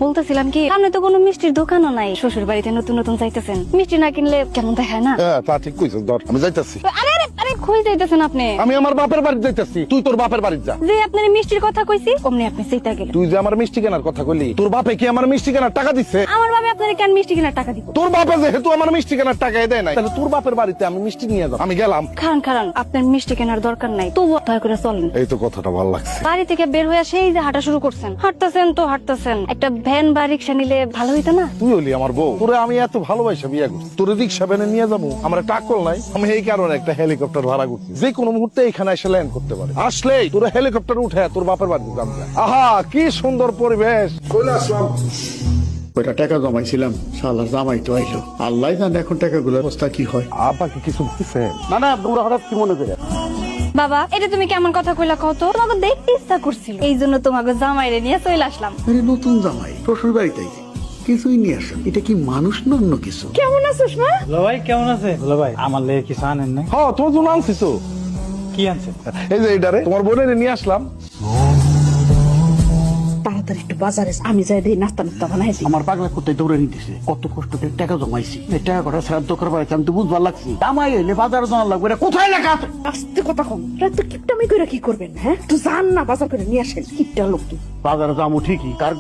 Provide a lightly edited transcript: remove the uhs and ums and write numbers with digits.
বলতেছিলাম কি, সামনে তো কোনো মিষ্টির দোকানও নাই, শ্বশুর বাড়িতে নতুন নতুন যাইতেছেন, মিষ্টি না কিনলে কেমন দেখায় না? হ্যাঁ তা ঠিক কইছিস, ধর আমি যাইতাছি। আরে আরে আরে, কই যাইতেছেন আপনি? আমি আমার বাপের বাড়ি যাইতাছি, তুই তোর বাপের বাড়ি যা। যে আপনার মিষ্টির কথা কইছি অমনি আপনি সেইটা গেলেন। তুই যে আমার মিষ্টি কেনার কথা কইলি, তোর বাপে কি আমার মিষ্টি কেনার টাকা দিচ্ছে? আমার বাবা আপনার কেন মিষ্টি কেনার টাকা দিব? তোর বাপে যেহেতু আমার মিষ্টি কেনার টাকা দেয় নাই, তাহলে তোর বাপের বাড়িতে আমি মিষ্টি নিয়ে যাব। আমি গেলাম। খান খান, আপনার মিষ্টি কেনার দরকার নাই, তবু দয়া করে চলেন। এই তো কথাটা ভালো লাগছে। বাড়ি থেকে বের হয়ে সেই যে হাঁটা শুরু করছেন, হাঁটতেছেন তো হাঁটতেছেন, একটা ভ্যান বা রিক্সা নিলে ভালো হইতো না? তুই হলি আমার বউ, তোরে আমি এত ভালোবাসা বিয়ে করছি, তোর রিক্সা ভ্যানে নিয়ে যাবো? আমার টাকল নাই, আমি এই কারণে একটা হেলিকপ্টার ভাড়া করছি, যে কোনো মুহূর্তে এখানে এসে ল্যান্ড করতে পারে। আসলেই তোর হেলিকপ্টার উঠে তোর বাপের বাড়িতে যাবো। আহা কি সুন্দর পরিবেশ। চলে আসলাম। ওইটা টাকা জমাইছিলাম, শালা জামাই তো আইলো। আল্লাহ জানে এখন টাকাগুলোর অবস্থা কি হয়। আপাকে কিছু দিচ্ছে? না না, তোমরা হঠাৎ কি মনে করে? বাবা, এটা তুমি কেমন কথা কইলা কত? তোমাকে দেখতে ইচ্ছা করছিল, এই জন্য তোমাকে জামাইরে নিয়ে চলে আসলাম। আরে নতুন জামাই শ্বশুর বাড়িতে কিছুই নিয়ে আসেন, এটা কি মানুষ না অন্য কিছু? কেমন আছিস মা? দুলা ভাই কেমন আছে? দুলা ভাই আমার লেগে কিছু আনেন নাই? হ্যাঁ তোমার জন্য আনছি তো। কি আনছে? এই যে এইটারে তোমার বোনের নিয়ে আসলাম। তাড়াতাড়ি একটু বাজারে আমি যাই দিই, নাস্তা নাস্তা বানাই দিই। আমার পাগলা কোথায় দৌড়ে নিতেছে, কত কষ্ট করে টাকা জমাইছি, এই টাকা কটা শ্রাদ্ধ করবার আমি তো বুঝবার লাগছি। জামাই এলে বাজারে জানা লাগবে, এটা কোথায় লেখা আছে? আস্তে কথা কম, রাত কিপটামি করে কি করবেন? হ্যাঁ, তো যান না বাজার করে নিয়ে আসেন। কিপটা লোক তুই। বাজারে যাবো ঠিকই, কার